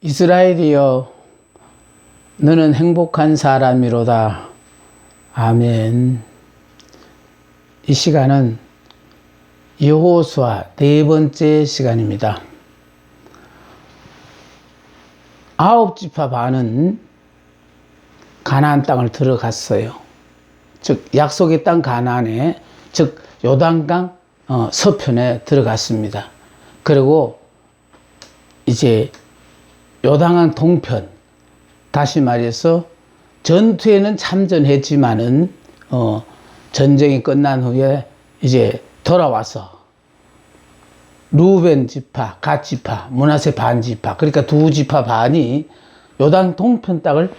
이스라엘이여, 너는 행복한 사람이로다. 아멘. 이 시간은 여호수아 네 번째 시간입니다. 9지파 반은 가나안 땅을 들어갔어요. 즉 약속의 땅 가나안에, 즉 요단강 서편에 들어갔습니다. 그리고 이제 요단강 동편, 다시 말해서 전투에는 참전했지만은 전쟁이 끝난 후에 이제 돌아와서 루벤 지파, 갓 지파, 므낫세 반 지파, 그러니까 두 지파 반이 요단 동편 땅을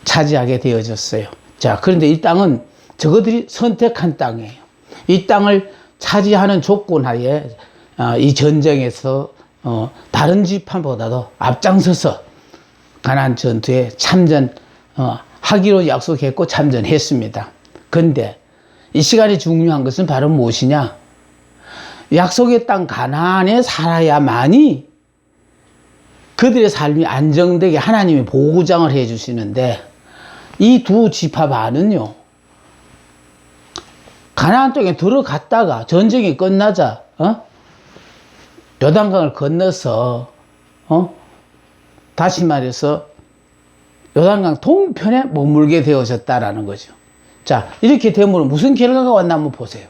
차지하게 되어졌어요. 자, 그런데 이 땅은 저거들이 선택한 땅이에요. 이 땅을 차지하는 조건 하에 이 전쟁에서 다른 지파보다도 앞장서서 가나안 전투에 참전하기로 약속했고 참전했습니다. 그런데 이 시간이 중요한 것은 바로 무엇이냐? 약속의 땅 가나안에 살아야만이 그들의 삶이 안정되게 하나님이 보호장을 해주시는데, 이 두 지파 반은요, 가나안 땅에 들어갔다가 전쟁이 끝나자 요단강을 건너서 다시 말해서 요단강 동편에 머물게 되어졌다라는 거죠. 자, 이렇게 되면 무슨 결과가 왔나 한번 보세요.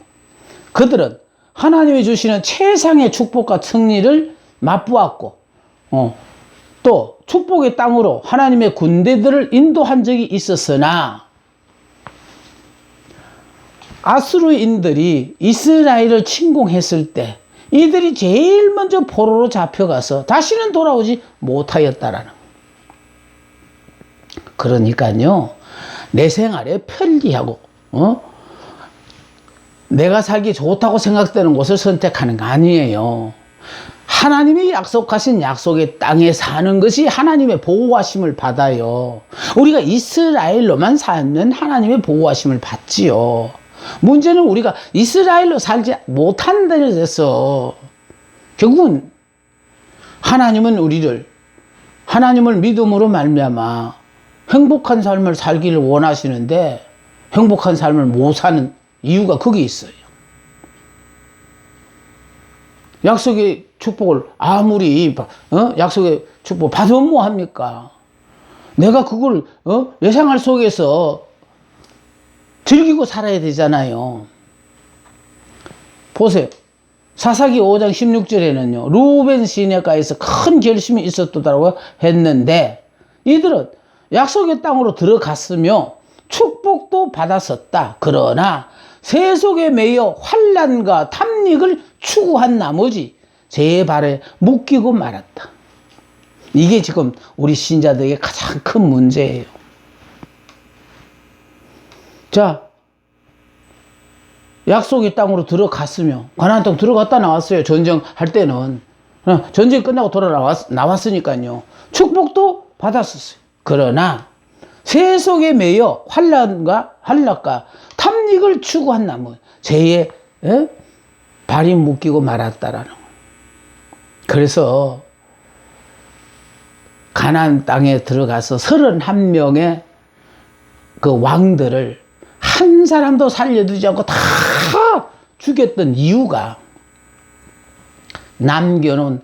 그들은 하나님이 주시는 최상의 축복과 승리를 맛보았고, 또 축복의 땅으로 하나님의 군대들을 인도한 적이 있었으나, 아수르인들이 이스라엘을 침공했을 때 이들이 제일 먼저 포로로 잡혀가서 다시는 돌아오지 못하였다라는 거예요. 그러니까요, 내 생활에 편리하고 내가 살기 좋다고 생각되는 곳을 선택하는 거 아니에요. 하나님이 약속하신 약속의 땅에 사는 것이 하나님의 보호하심을 받아요. 우리가 이스라엘로만 살면 하나님의 보호하심을 받지요. 문제는 우리가 이스라엘로 살지 못한다는 데서 결국은 하나님은 우리를 하나님을 믿음으로 말미암아 행복한 삶을 살기를 원하시는데 행복한 삶을 못 사는 이유가 거기 있어요. 약속의 축복을 아무리 약속의 축복 받으면 뭐합니까? 내가 그걸 내 생활 속에서 즐기고 살아야 되잖아요. 보세요. 사사기 5장 16절에는요, 루벤 시내가에서 큰 결심이 있었다고 했는데, 이들은 약속의 땅으로 들어갔으며 축복도 받았었다. 그러나 세속에 매여 환난과 탐닉을 추구한 나머지 제 발에 묶이고 말았다. 이게 지금 우리 신자들에게 가장 큰 문제예요. 자, 약속의 땅으로 들어갔으며, 가나안 땅 들어갔다 나왔어요. 전쟁할 때는. 전쟁 끝나고 나왔으니까요. 축복도 받았었어요. 그러나 세속에 매여 환난과 탐닉을 추구한 나머지 죄에 발이 묶이고 말았다라는 거예요. 그래서 가나안 땅에 들어가서 31명의 그 왕들을 한 사람도 살려두지 않고 다 죽였던 이유가, 남겨놓은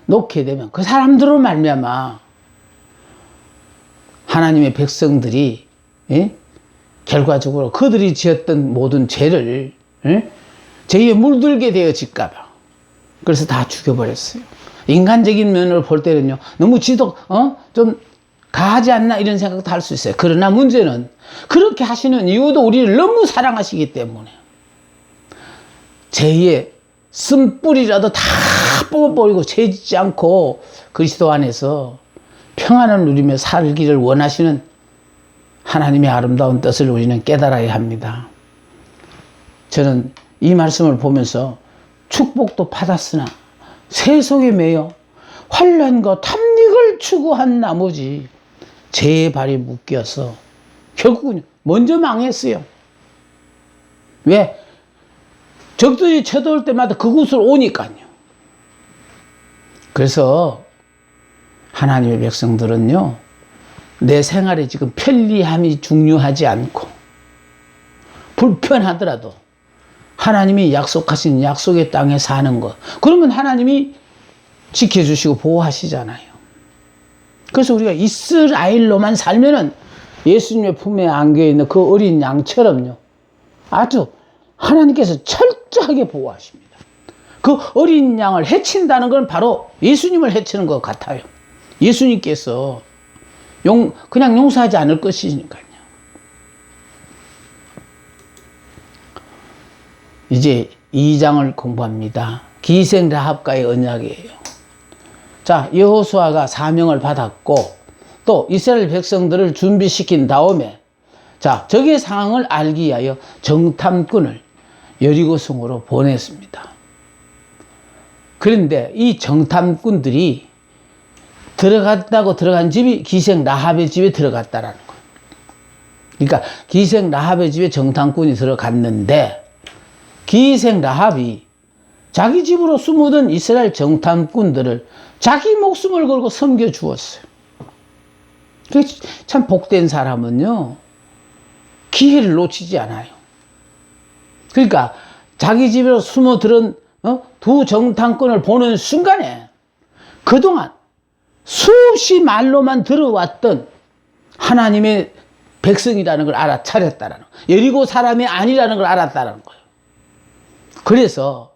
놓게 되면 그 사람들로 말미암아 하나님의 백성들이 결과적으로 그들이 지었던 모든 죄를 죄에 물들게 되어질까봐 그래서 다 죽여버렸어요. 인간적인 면으로 볼 때는요, 너무 좀 가하지 않나 이런 생각도 할 수 있어요. 그러나 문제는 그렇게 하시는 이유도 우리를 너무 사랑하시기 때문에 죄의 쓴뿌리라도 다 뽑아버리고 죄 짓지 않고 그리스도 안에서 평안을 누리며 살기를 원하시는 하나님의 아름다운 뜻을 우리는 깨달아야 합니다. 저는 이 말씀을 보면서 축복도 받았으나 세속에 매여 환난과 탐닉을 추구한 나머지 죄의 발이 묶여서 결국은 먼저 망했어요. 왜? 적들이 쳐들어올 때마다 그곳으로 오니까요. 그래서 하나님의 백성들은요, 내 생활에 지금 편리함이 중요하지 않고 불편하더라도 하나님이 약속하신 약속의 땅에 사는 것, 그러면 하나님이 지켜주시고 보호하시잖아요. 그래서 우리가 이스라엘로만 살면은 예수님의 품에 안겨있는 그 어린 양처럼요, 아주 하나님께서 철저하게 보호하십니다. 그 어린 양을 해친다는 건 바로 예수님을 해치는 것 같아요. 예수님께서 그냥 용서하지 않을 것이니까요. 이제 2장을 공부합니다. 기생 라합과의 언약이에요. 자, 여호수아가 사명을 받았고 또 이스라엘 백성들을 준비시킨 다음에, 자, 적의 상황을 알기 위하여 정탐꾼을 여리고성으로 보냈습니다. 그런데 이 정탐꾼들이 들어간 집이 기생 라합의 집에 들어갔다라는 거예요. 그러니까 기생 라합의 집에 정탐꾼이 들어갔는데, 기생 라합이 자기 집으로 숨어든 이스라엘 정탐꾼들을 자기 목숨을 걸고 섬겨 주었어요. 참 복된 사람은요, 기회를 놓치지 않아요. 그러니까 자기 집으로 숨어들은 두 정탐꾼을 보는 순간에 그동안 수없이 말로만 들어왔던 하나님의 백성이라는 걸 알아차렸다라는 거예요. 여리고 사람이 아니라는 걸 알았다는 거예요. 그래서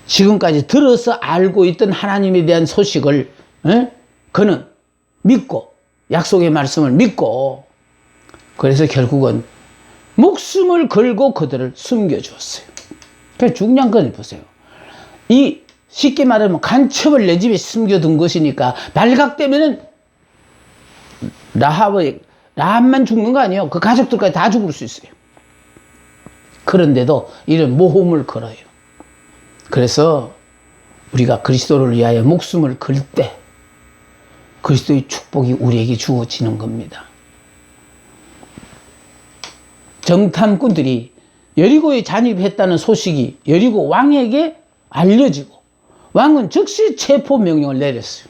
지금까지 들어서 알고 있던 하나님에 대한 소식을 그는 믿고, 약속의 말씀을 믿고, 그래서 결국은 목숨을 걸고 그들을 숨겨주었어요. 그래서 중요한 건 보세요. 쉽게 말하면 간첩을 내 집에 숨겨둔 것이니까 발각되면은 라합만 죽는 거 아니에요. 그 가족들까지 다 죽을 수 있어요. 그런데도 이런 모험을 걸어요. 그래서 우리가 그리스도를 위하여 목숨을 걸 때 그리스도의 축복이 우리에게 주어지는 겁니다. 정탐꾼들이 여리고에 잔입했다는 소식이 여리고 왕에게 알려지고 왕은 즉시 체포 명령을 내렸어요.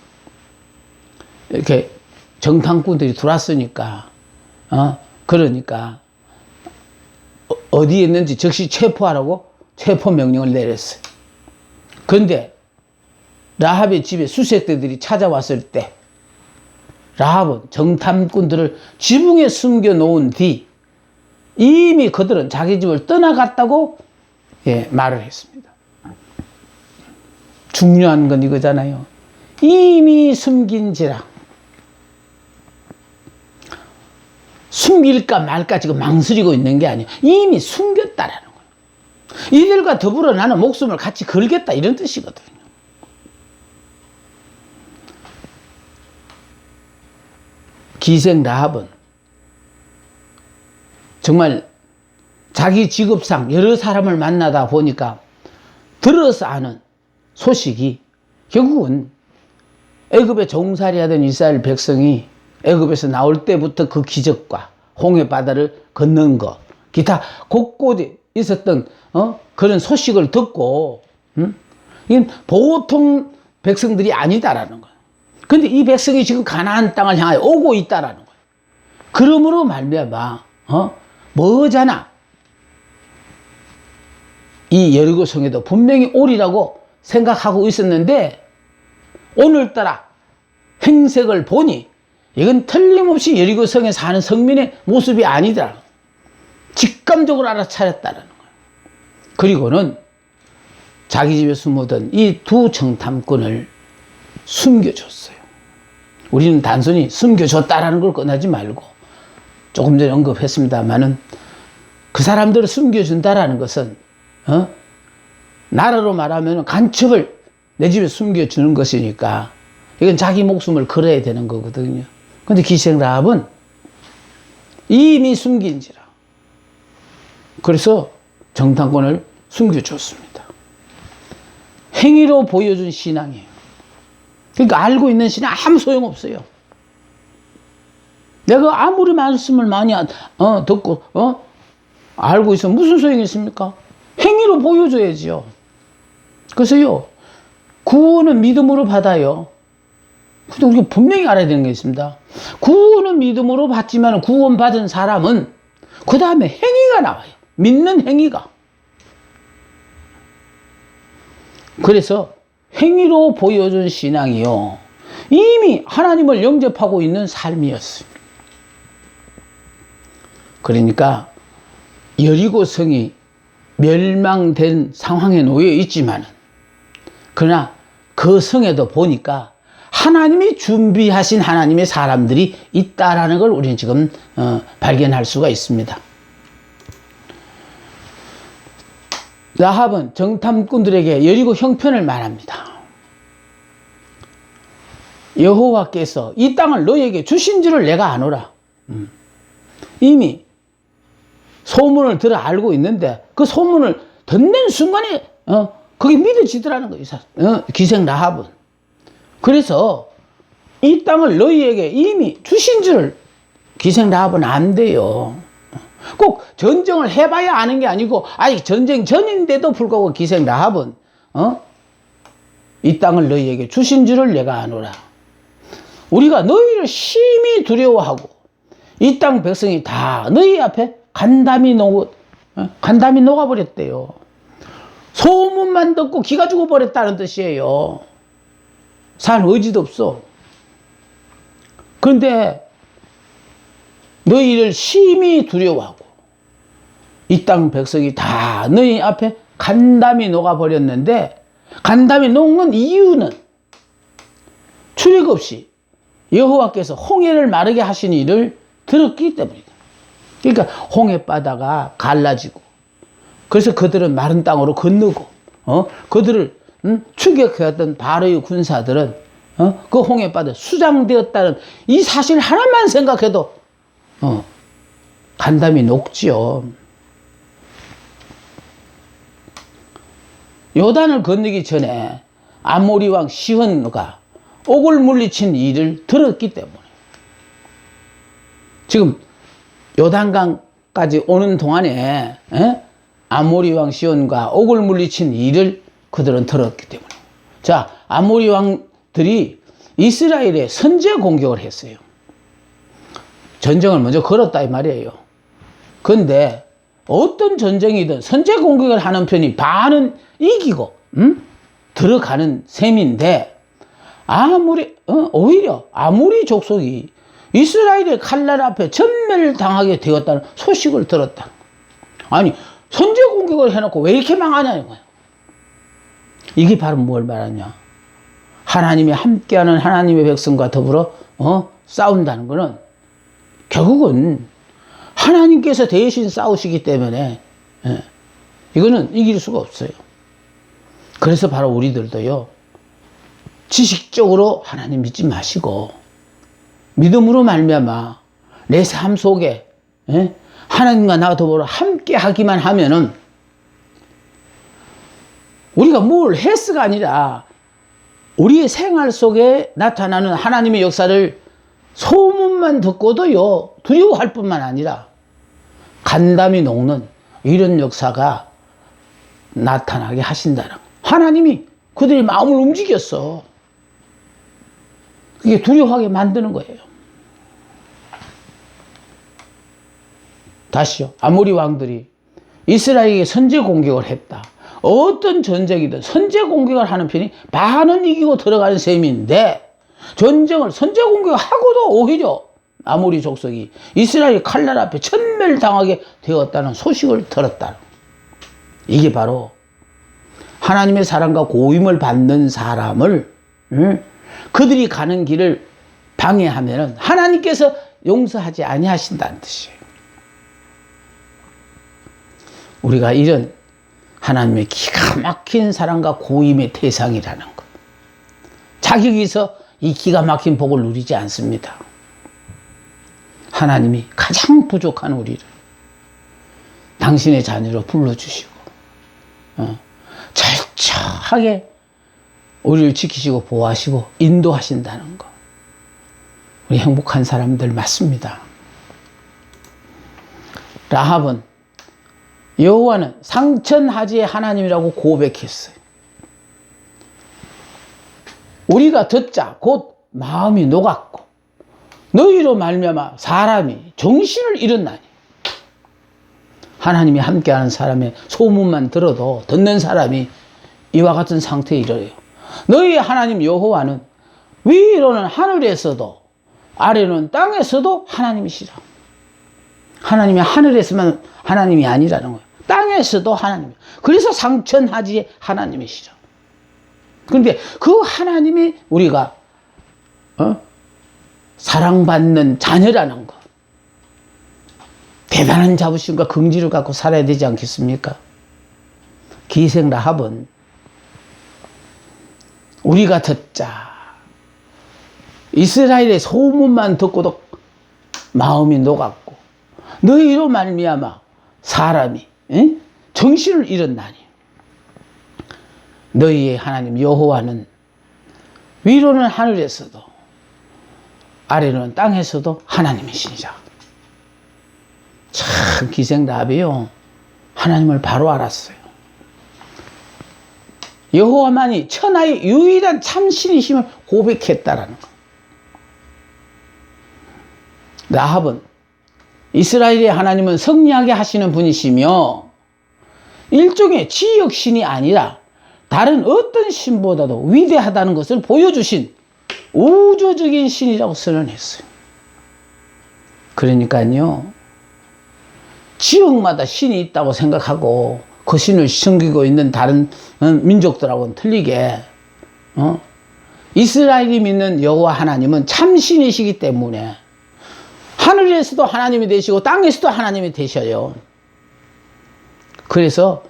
이렇게 정탐꾼들이 들어왔으니까, 그러니까 어디에 있는지 즉시 체포하라고 체포 명령을 내렸어요. 그런데 라합의 집에 수색대들이 찾아왔을 때 라합은 정탐꾼들을 지붕에 숨겨 놓은 뒤 이미 그들은 자기 집을 떠나갔다고 말을 했습니다. 중요한 건 이거잖아요. 이미 숨긴지라. 숨길까 말까 지금 망설이고 있는 게 아니에요. 이미 숨겼다라는 거예요. 이들과 더불어 나는 목숨을 같이 걸겠다, 이런 뜻이거든요. 기생 라합은 정말 자기 직업상 여러 사람을 만나다 보니까 들어서 아는 소식이 결국은 애굽에 종살이하던 이스라엘 백성이 애굽에서 나올 때부터 그 기적과 홍해 바다를 건넌 것, 기타 곳곳에 있었던 그런 소식을 듣고 이건 보통 백성들이 아니다라는 거예요. 그런데 이 백성이 지금 가나안 땅을 향하여 오고 있다라는 거예요. 그러므로 말미암아 머잖아 이 여리고성에도 분명히 오리라고 생각하고 있었는데, 오늘따라 행색을 보니 이건 틀림없이 여리고성에 사는 성민의 모습이 아니더라. 직감적으로 알아차렸다는 거예요. 그리고는 자기 집에 숨어든 이 두 정탐꾼을 숨겨줬어요. 우리는 단순히 숨겨줬다라는 걸 꺼내지 말고, 조금 전에 언급했습니다만은 그 사람들을 숨겨준다라는 것은 나라로 말하면 간첩을 내 집에 숨겨주는 것이니까 이건 자기 목숨을 걸어야 되는 거거든요. 근데 기생 라합은 이미 숨긴지라. 그래서 정탐꾼을 숨겨줬습니다. 행위로 보여준 신앙이에요. 그러니까 알고 있는 신앙 아무 소용없어요. 내가 아무리 말씀을 많이 듣고 알고 있으면 무슨 소용이 있습니까? 행위로 보여줘야지요. 그래서요, 구원은 믿음으로 받아요. 근데 우리가 분명히 알아야 되는 게 있습니다. 구원은 믿음으로 받지만 구원받은 사람은 그 다음에 행위가 나와요. 믿는 행위가. 그래서 행위로 보여준 신앙이요, 이미 하나님을 영접하고 있는 삶이었어요. 그러니까 여리고 성이 멸망된 상황에 놓여 있지만, 그러나 그 성에도 보니까 하나님이 준비하신 하나님의 사람들이 있다라는 걸 우리는 지금 발견할 수가 있습니다. 라합은 정탐꾼들에게 여리고 형편을 말합니다. 여호와께서 이 땅을 너희에게 주신 줄을 내가 아노라. 이미 소문을 들어 알고 있는데 그 소문을 듣는 순간에 그게 믿어지더라는 거예요. 기생 라합은. 그래서 이 땅을 너희에게 이미 주신 줄을 기생 라합은 안 돼요. 꼭 전쟁을 해봐야 아는 게 아니고 아직 전쟁 전인데도 불구하고 기생 라합은 이 땅을 너희에게 주신 줄을 내가 아노라. 우리가 너희를 심히 두려워하고 이 땅 백성이 다 너희 앞에 간담이 녹아버렸대요. 소문만 듣고 기가 죽어버렸다는 뜻이에요. 살 의지도 없어. 그런데 너희를 심히 두려워하고 이 땅 백성이 다 너희 앞에 간담이 녹아버렸는데, 간담이 녹는 이유는 출입 없이 여호와께서 홍해를 마르게 하신 일을 들었기 때문이다. 그러니까 홍해바다가 갈라지고, 그래서 그들은 마른 땅으로 건너고, 그들을 추격해왔던 바로의 군사들은 그 홍해바다에 수장되었다는 이 사실 하나만 생각해도 간담이 녹지요. 요단을 건너기 전에 아모리 왕 시혼가 옥을 물리친 일을 들었기 때문에, 지금 요단강까지 오는 동안에 아모리 왕 시혼과 옥을 물리친 일을 그들은 들었기 때문에. 자, 아모리 왕들이 이스라엘에 선제 공격을 했어요. 전쟁을 먼저 걸었다 이 말이에요. 그런데 어떤 전쟁이든 선제 공격을 하는 편이 반은 이기고 들어가는 셈인데, 오히려 아모리 족속이 이스라엘의 칼날 앞에 전멸당하게 되었다는 소식을 들었다. 아니, 선제 공격을 해놓고 왜 이렇게 망하냐는 거예요. 이게 바로 뭘 말하냐. 하나님이 함께하는 하나님의 백성과 더불어 싸운다는 것은 결국은 하나님께서 대신 싸우시기 때문에 이거는 이길 수가 없어요. 그래서 바로 우리들도요, 지식적으로 하나님 믿지 마시고 믿음으로 말미암아 내 삶 속에 하나님과 나와 더불어 함께 하기만 하면은, 우리가 뭘 했스가 아니라 우리의 생활 속에 나타나는 하나님의 역사를 소문만 듣고도요 두려워할 뿐만 아니라 간담이 녹는 이런 역사가 나타나게 하신다는, 하나님이 그들의 마음을 움직였어. 그게 두려워하게 만드는 거예요. 다시요. 아모리 왕들이 이스라엘에게 선제 공격을 했다. 어떤 전쟁이든 선제 공격을 하는 편이 반은 이기고 들어가는 셈인데, 전쟁을 선제 공격하고도 오히려 아모리 족속이 이스라엘 칼날 앞에 천멸당하게 되었다는 소식을 들었다. 이게 바로 하나님의 사랑과 고임을 받는 사람을 그들이 가는 길을 방해하면 하나님께서 용서하지 아니하신다는 뜻이에요. 우리가 이런 하나님의 기가 막힌 사랑과 고임의 대상이라는 것, 자격에서 이 기가 막힌 복을 누리지 않습니다. 하나님이 가장 부족한 우리를 당신의 자녀로 불러주시고 철저하게 우리를 지키시고 보호하시고 인도하신다는 것, 우리 행복한 사람들 맞습니다. 라합은 여호와는 상천하지의 하나님이라고 고백했어요. 우리가 듣자 곧 마음이 녹았고 너희로 말미암아 사람이 정신을 잃었나니. 하나님이 함께하는 사람의 소문만 들어도 듣는 사람이 이와 같은 상태에 이르러요. 너희 하나님 여호와는 위로는 하늘에서도 아래는 땅에서도 하나님이시라. 하나님이 하늘에서만 하나님이 아니라는 거예요. 땅에서도 하나님. 그래서 상천하지의 하나님이시라. 그런데 그 하나님이 우리가 사랑받는 자녀라는 것, 대단한 자부심과 긍지를 갖고 살아야 되지 않겠습니까? 기생 라합은 우리가 듣자 이스라엘의 소문만 듣고도 마음이 녹았고 너희로 말미암아 사람이 정신을 잃었나니. 너희의 하나님 여호와는 위로는 하늘에서도 아래로는 땅에서도 하나님이시니라. 참 기생 라합이요 하나님을 바로 알았어요. 여호와만이 천하의 유일한 참신이심을 고백했다라는 것. 라합은 이스라엘의 하나님은 승리하게 하시는 분이시며 일종의 지역신이 아니라 다른 어떤 신보다도 위대하다는 것을 보여주신 우주적인 신이라고 선언했어요. 그러니까요, 지역마다 신이 있다고 생각하고 그 신을 섬기고 있는 다른 민족들하고는 틀리게 이스라엘이 믿는 여호와 하나님은 참신이시기 때문에 하늘에서도 하나님이 되시고 땅에서도 하나님이 되셔요. 그래서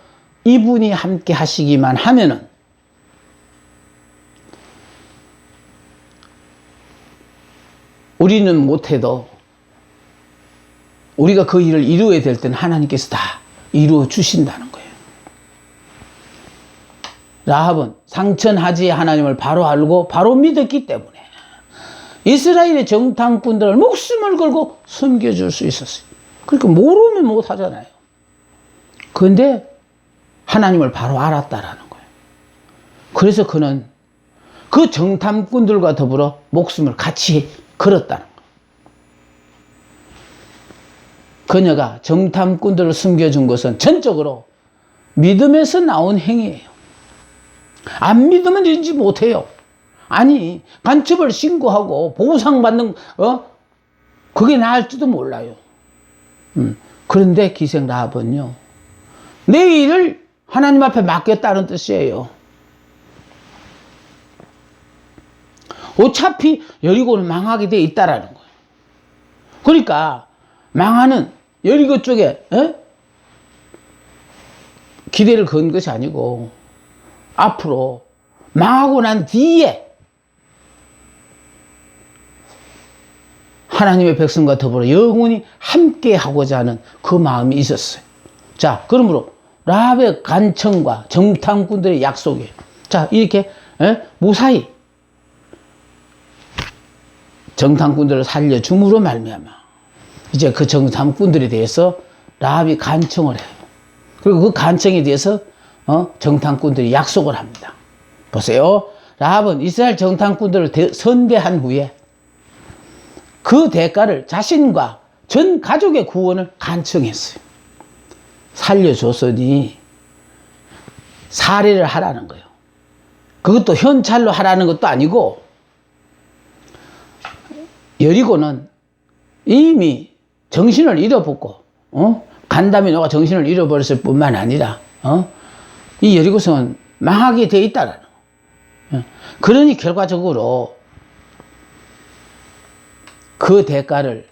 이분이 함께 하시기만 하면은 우리는 못해도 우리가 그 일을 이루어야 될 때는 하나님께서 다 이루어 주신다는 거예요. 라합은 상천하지의 하나님을 바로 알고 바로 믿었기 때문에 이스라엘의 정탐꾼들을 목숨을 걸고 섬겨줄 수 있었어요. 그러니까 모르면 못하잖아요. 그런데 하나님을 바로 알았다라는 거예요. 그래서 그는 그 정탐꾼들과 더불어 목숨을 같이 걸었다는 거예요. 그녀가 정탐꾼들을 숨겨준 것은 전적으로 믿음에서 나온 행위예요. 안 믿으면 이러지 못해요. 아니, 간첩을 신고하고 보상 받는 그게 나을지도 몰라요. 그런데 기생 라합은요, 내 일을 하나님 앞에 맡겼다는 뜻이에요. 어차피 여리고는 망하게 돼 있다라는 거예요. 그러니까 망하는 여리고 쪽에 기대를 건 것이 아니고 앞으로 망하고 난 뒤에 하나님의 백성과 더불어 영원히 함께 하고자 하는 그 마음이 있었어요. 자, 그러므로 라합의 간청과 정탐꾼들의 약속이에요. 자, 이렇게 무사히 정탐꾼들을 살려줌으로 말미암아 이제 그 정탐꾼들에 대해서 라합이 간청을 해요. 그리고 그 간청에 대해서 정탐꾼들이 약속을 합니다. 보세요. 라합은 이스라엘 정탐꾼들을 선대한 후에 그 대가를 자신과 전 가족의 구원을 간청했어요. 살려줬으니 살해를 하라는 거예요. 그것도 현찰로 하라는 것도 아니고 여리고는 이미 정신을 잃어버리고 간담이 녹아 정신을 잃어버렸을 뿐만 아니라 이 여리고성은 망하게 돼 있다라는 거예요. 그러니 결과적으로 그 대가를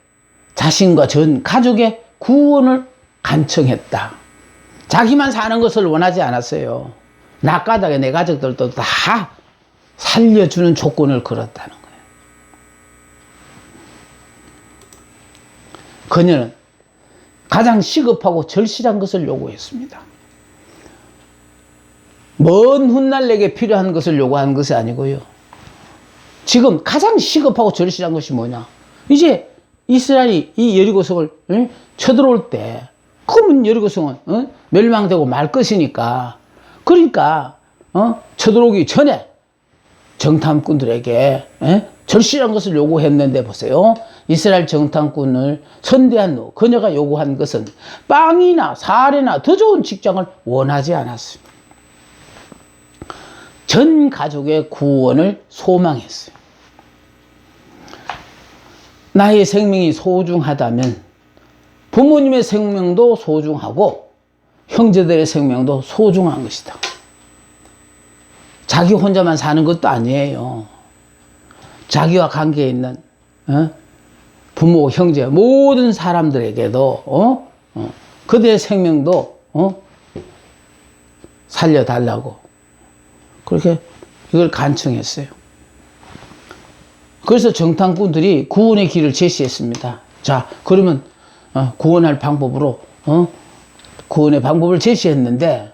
자신과 전 가족의 구원을 간청했다. 자기만 사는 것을 원하지 않았어요. 낙가닥에 내 가족들도 다 살려주는 조건을 걸었다는 거예요. 그녀는 가장 시급하고 절실한 것을 요구했습니다. 먼 훗날 내게 필요한 것을 요구한 것이 아니고요. 지금 가장 시급하고 절실한 것이 뭐냐? 이제 이스라엘이 이 여리고성을 쳐들어올 때 그러면 여리고성은 멸망되고 말 것이니까, 그러니까 쳐들어오기 전에 정탐꾼들에게 절실한 것을 요구했는데 보세요. 이스라엘 정탐꾼을 선대한 후 그녀가 요구한 것은 빵이나 사례나 더 좋은 직장을 원하지 않았어요. 전 가족의 구원을 소망했어요. 나의 생명이 소중하다면 부모님의 생명도 소중하고 형제들의 생명도 소중한 것이다. 자기 혼자만 사는 것도 아니에요. 자기와 관계에 있는 부모, 형제 모든 사람들에게도 그들의 생명도 살려달라고 그렇게 이걸 간청했어요. 그래서 정탐꾼들이 구원의 길을 제시했습니다. 자, 그러면 구원할 방법으로 구원의 방법을 제시했는데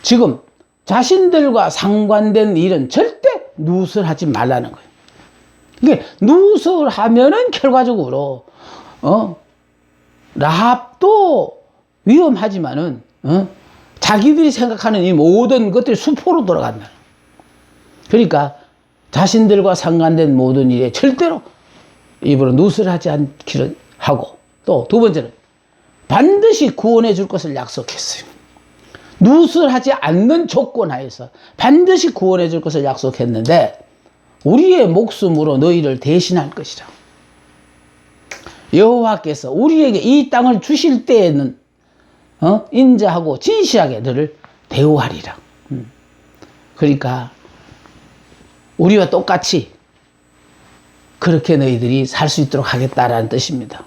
지금 자신들과 상관된 일은 절대 누설하지 말라는 거예요. 이게 누설하면은 결과적으로 라합도 위험하지만은 자기들이 생각하는 이 모든 것들이 수포로 돌아간다. 그러니까 자신들과 상관된 모든 일에 절대로 입으로 누설하지 않기를 하고, 또 두 번째는 반드시 구원해 줄 것을 약속했어요. 누설하지 않는 조건 하에서 반드시 구원해 줄 것을 약속했는데 우리의 목숨으로 너희를 대신할 것이라. 여호와께서 우리에게 이 땅을 주실 때에는 인자하고 진실하게 너를 대우하리라. 그러니까 우리와 똑같이 그렇게 너희들이 살 수 있도록 하겠다라는 뜻입니다.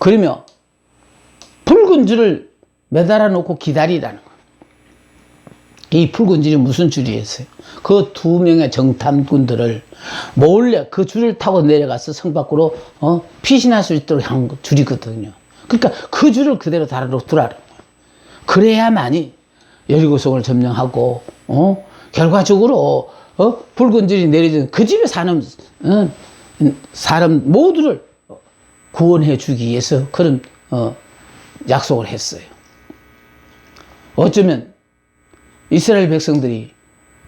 그러며 붉은 줄을 매달아 놓고 기다리라는 거예요. 이 붉은 줄이 무슨 줄이었어요? 그 두 명의 정탐꾼들을 몰래 그 줄을 타고 내려가서 성 밖으로 피신할 수 있도록 한 줄이거든요. 그러니까 그 줄을 그대로 달아놓더라는 거예요. 그래야만이 여리고성을 점령하고 결과적으로 붉은 줄이 내려진 그 집에 사는 사람 모두를 구원해 주기 위해서 그런 약속을 했어요. 어쩌면 이스라엘 백성들이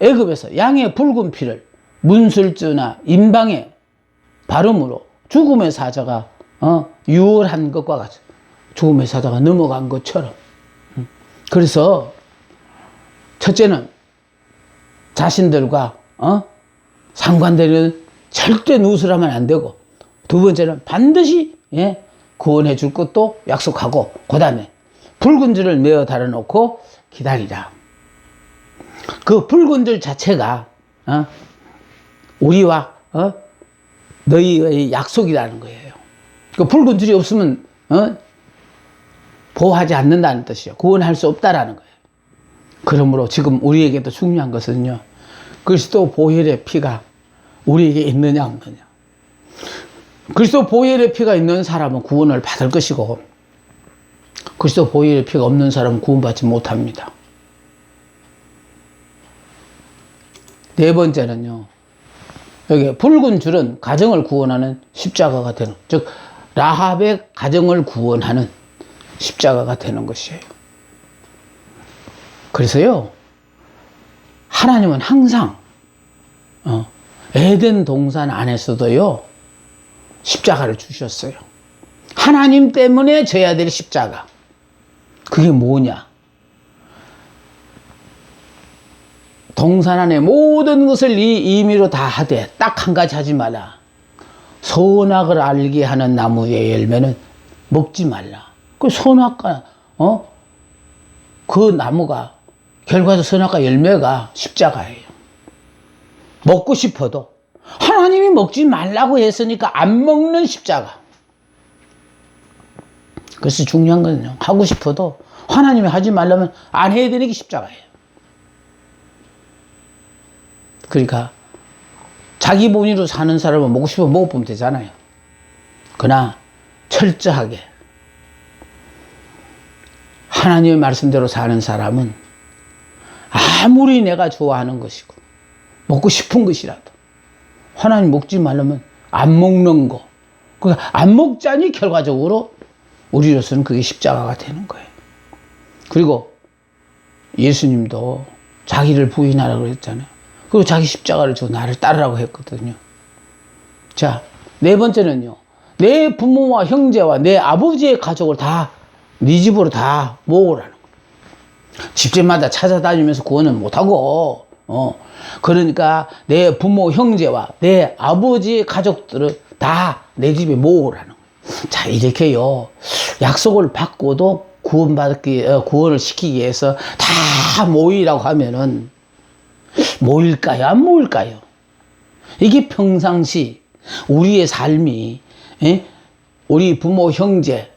애굽에서 양의 붉은 피를 문술주나 임방에 바름으로 죽음의 사자가 유월한 것과 같이 죽음의 사자가 넘어간 것처럼, 그래서 첫째는 자신들과 상관되는 절대 누설하면 안 되고, 두 번째는 반드시 구원해 줄 것도 약속하고, 그 다음에 붉은 줄을 메어 달아놓고 기다리라. 그 붉은 줄 자체가 우리와 너희의 약속이라는 거예요. 그 붉은 줄이 없으면 보호하지 않는다는 뜻이에요. 구원할 수 없다라는 거예요. 그러므로 지금 우리에게도 중요한 것은요, 그리스도 보혈의 피가 우리에게 있느냐 없느냐. 그리스도 보혈의 피가 있는 사람은 구원을 받을 것이고, 그리스도 보혈의 피가 없는 사람은 구원받지 못합니다. 네 번째는요, 여기 붉은 줄은 가정을 구원하는 십자가가 되는, 즉 라합의 가정을 구원하는 십자가가 되는 것이에요. 그래서요, 하나님은 항상 에덴 동산 안에서도요 십자가를 주셨어요. 하나님 때문에 져야 될 십자가. 그게 뭐냐? 동산 안에 모든 것을 이 임의로 다 하되 딱 한 가지 하지 마라. 선악을 알게 하는 나무의 열매는 먹지 말라. 그 선악과 그 나무가 결과적 선악과 열매가 십자가예요. 먹고 싶어도 하나님이 먹지 말라고 했으니까 안 먹는 십자가. 그래서 중요한 거는요, 하고 싶어도 하나님이 하지 말라면 안 해야 되는 게 십자가예요. 그러니까 자기 본의로 사는 사람은 먹고 싶으면 먹어보면 되잖아요. 그러나 철저하게 하나님의 말씀대로 사는 사람은 아무리 내가 좋아하는 것이고 먹고 싶은 것이라도 하나님 먹지 말라면 안 먹는 거, 그러니까 안 먹자니 결과적으로 우리로서는 그게 십자가가 되는 거예요. 그리고 예수님도 자기를 부인하라고 그랬잖아요. 그리고 자기 십자가를 지고 나를 따르라고 했거든요. 자, 네 번째는요. 내 부모와 형제와 내 아버지의 가족을 다 네 집으로 다 모으라는 거예요. 집집마다 찾아다니면서 구원은 못하고, 그러니까 내 부모, 형제와 내 아버지의 가족들을 다 내 집에 모으라는 거예요. 자, 이렇게요. 약속을 받고도 구원을 시키기 위해서 다 모이라고 하면은 모일까요? 안 모일까요? 이게 평상시 우리의 삶이, 우리 부모, 형제,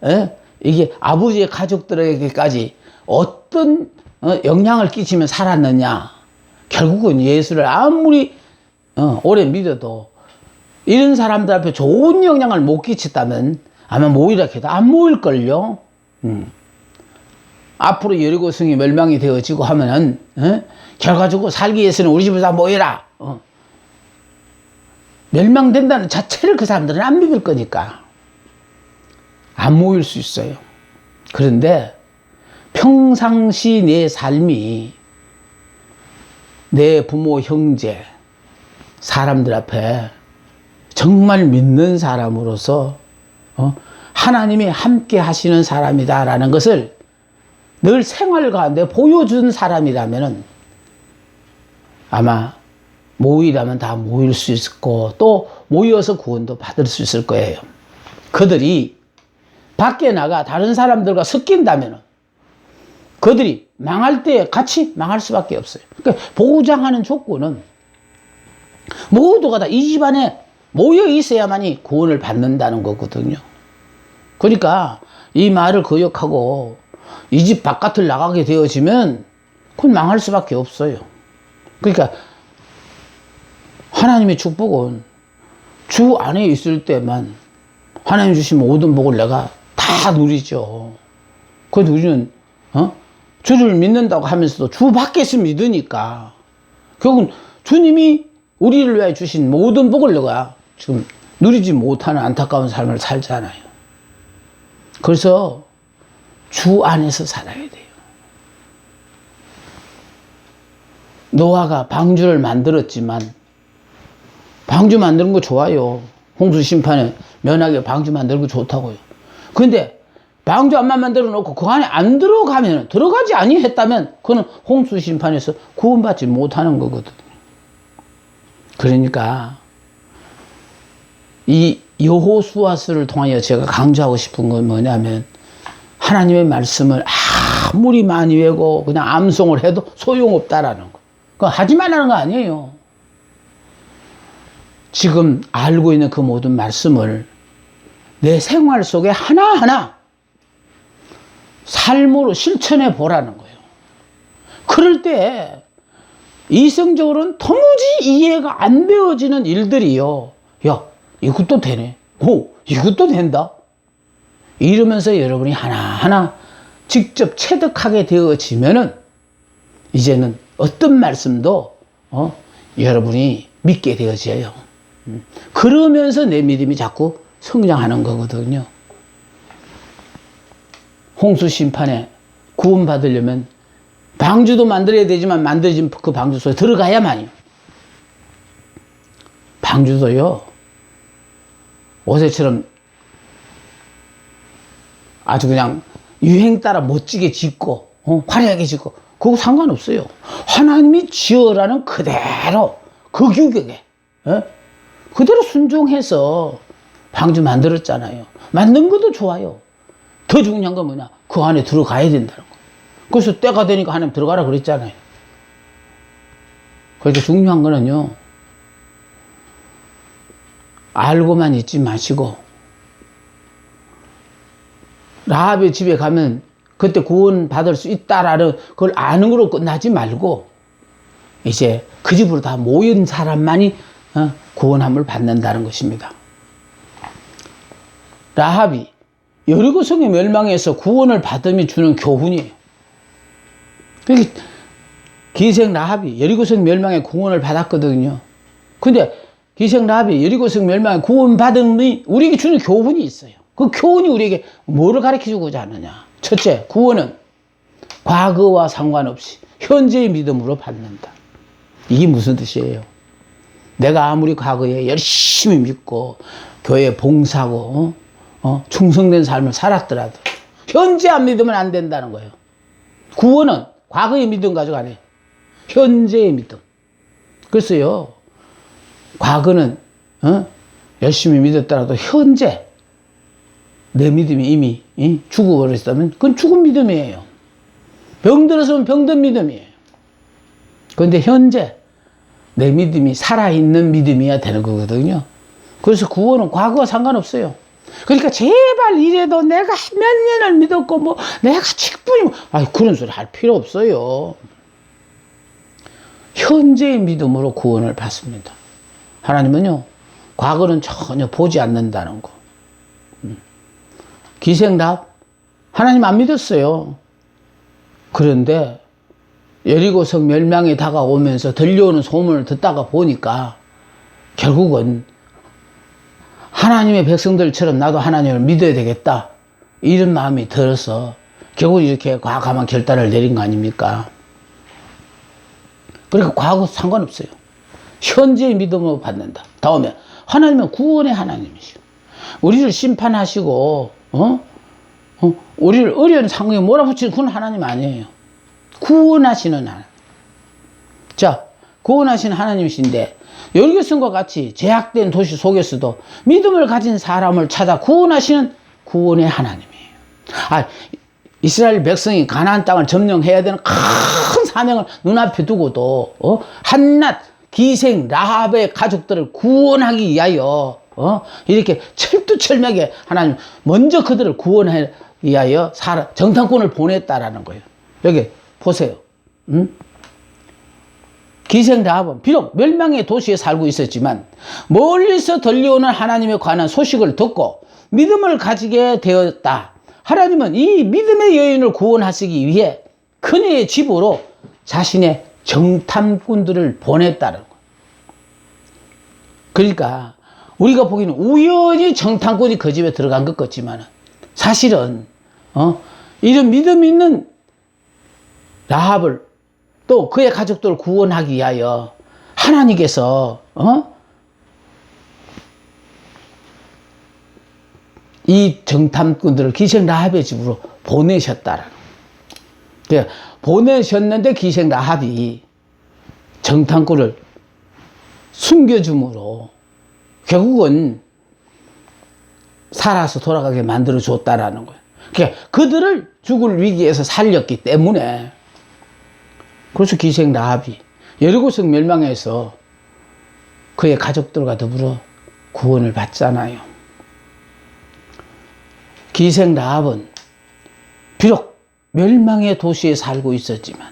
이게 아버지의 가족들에게까지 어떤 영향을 끼치며 살았느냐. 결국은 예수를 아무리 오래 믿어도 이런 사람들 앞에 좋은 영향을 못 끼쳤다면 아마 모이라 해도 안 모일걸요. 앞으로 여리고성이 멸망이 되어지고 하면은 결과적으로 살기 위해서는 우리 집을 다 모여라. 멸망된다는 자체를 그 사람들은 안 믿을 거니까 안 모일 수 있어요. 그런데 평상시 내 삶이 내 부모, 형제, 사람들 앞에 정말 믿는 사람으로서 하나님이 함께 하시는 사람이다라는 것을 늘 생활 가운데 보여준 사람이라면 아마 모이라면 다 모일 수 있고 또 모여서 구원도 받을 수 있을 거예요. 그들이 밖에 나가 다른 사람들과 섞인다면 그들이 망할 때 같이 망할 수밖에 없어요. 그러니까 보장하는 조건은 모두가 다 이 집안에 모여 있어야만이 구원을 받는다는 거거든요. 그러니까 이 말을 거역하고 이 집 바깥을 나가게 되어지면 그건 망할 수밖에 없어요. 그러니까 하나님의 축복은 주 안에 있을 때만 하나님 주신 모든 복을 내가 다 누리죠. 그런데 우리는 주를 믿는다고 하면서도 주 밖에서 믿으니까 결국은 주님이 우리를 위해 주신 모든 복을 내가 지금 누리지 못하는 안타까운 삶을 살잖아요. 그래서 주 안에서 살아야 돼요. 노아가 방주를 만들었지만 방주 만드는 거 좋아요. 홍수 심판에 면하게 방주 만드는 거 좋다고요. 그런데 방주 안만 만들어 놓고 그 안에 안 들어가면, 들어가지 아니했다면 그는 홍수 심판에서 구원받지 못하는 거거든요. 그러니까 이 여호수아서를 통하여 제가 강조하고 싶은 건 뭐냐면 하나님의 말씀을 아무리 많이 외고 그냥 암송을 해도 소용없다라는 거. 그거 하지 말라는 거 아니에요. 지금 알고 있는 그 모든 말씀을 내 생활 속에 하나하나 삶으로 실천해 보라는 거예요. 그럴 때 이성적으로는 도무지 이해가 안 되어지는 일들이요. 야, 이것도 되네. 오, 이것도 된다. 이러면서 여러분이 하나하나 직접 체득하게 되어지면은 이제는 어떤 말씀도 여러분이 믿게 되어져요. 그러면서 내 믿음이 자꾸 성장하는 거거든요. 홍수 심판에 구원받으려면 방주도 만들어야 되지만 만들어진 그 방주 속에 들어가야만요. 방주도요, 옷에처럼 아주 그냥 유행 따라 멋지게 짓고, 화려하게 짓고, 그거 상관없어요. 하나님이 지으라는 그대로, 그 규격에, 그대로 순종해서 방주 만들었잖아요. 만든 것도 좋아요. 더 중요한 건 뭐냐? 그 안에 들어가야 된다는 거. 그래서 때가 되니까 하나님 들어가라 그랬잖아요. 그러니까 중요한 거는요, 알고만 있지 마시고, 라합의 집에 가면 그때 구원 받을 수 있다라는 그걸 아는 거로 끝나지 말고, 이제 그 집으로 다 모인 사람만이 구원함을 받는다는 것입니다. 라합이 여리고성의 멸망에서 구원을 받음이 주는 교훈이에요. 기생 라합이 여리고성 멸망에 구원을 받았거든요. 근데 기생 라합이 여리고성 멸망에 구원받음이 우리에게 주는 교훈이 있어요. 그 교훈이 우리에게 뭐를 가르쳐 주고자 하느냐? 첫째, 구원은 과거와 상관없이 현재의 믿음으로 받는다. 이게 무슨 뜻이에요? 내가 아무리 과거에 열심히 믿고 교회 봉사하고 충성된 삶을 살았더라도 현재 안 믿으면 안 된다는 거예요. 구원은 과거의 믿음 가지고 안 해요. 현재의 믿음. 그래서요, 과거는 열심히 믿었더라도 현재 내 믿음이 이미 죽어버렸다면 그건 죽은 믿음이에요. 병들었으면 병든 믿음이에요. 그런데 현재 내 믿음이 살아있는 믿음이어야 되는 거거든요. 그래서 구원은 과거와 상관없어요. 그러니까 제발 이래도 내가 몇 년을 믿었고 뭐 내가 직분이 그런 소리 할 필요 없어요. 현재의 믿음으로 구원을 받습니다. 하나님은요, 과거는 전혀 보지 않는다는 거. 기생랍, 하나님 안 믿었어요. 그런데 여리고성 멸망이 다가오면서 들려오는 소문을 듣다가 보니까 결국은 하나님의 백성들처럼 나도 하나님을 믿어야 되겠다, 이런 마음이 들어서 결국 이렇게 과감한 결단을 내린 거 아닙니까? 그러니까 과거 상관없어요. 현재의 믿음으로 받는다. 다음에 하나님은 구원의 하나님이시오. 우리를 심판하시고 우리를 어려운 상황에 몰아붙이는 그런 하나님 아니에요. 구원하시는 하나님. 자, 구원하시는 하나님이신데 여리고성과 같이 제약된 도시 속에서도 믿음을 가진 사람을 찾아 구원하시는 구원의 하나님이에요. 이스라엘 백성이 가나안 땅을 점령해야 되는 큰 사명을 눈앞에 두고도 한낱 기생 라합의 가족들을 구원하기 위하여 이렇게 철두철미하게 하나님 먼저 그들을 구원하기 위하여 정탐꾼을 보냈다라는 거예요. 여기 보세요. 기생 라합은 비록 멸망의 도시에 살고 있었지만 멀리서 들려오는 하나님에 관한 소식을 듣고 믿음을 가지게 되었다. 하나님은 이 믿음의 여인을 구원하시기 위해 그녀의 집으로 자신의 정탐꾼들을 보냈다는 거예요. 그러니까 우리가 보기에는 우연히 정탐꾼이 그 집에 들어간 것 같지만 사실은 이런 믿음 있는 라합을 또 그의 가족들을 구원하기 위하여 하나님께서 이 정탐꾼들을 기생 라합의 집으로 보내셨다라는 거예요. 보내셨는데 기생 라합이 정탐꾼을 숨겨줌으로 결국은 살아서 돌아가게 만들어 줬다라는 거예요. 그러니까 그들을 죽을 위기에서 살렸기 때문에, 그래서 기생 라합이 여리고성 멸망해서 그의 가족들과 더불어 구원을 받잖아요. 기생 라합은 비록 멸망의 도시에 살고 있었지만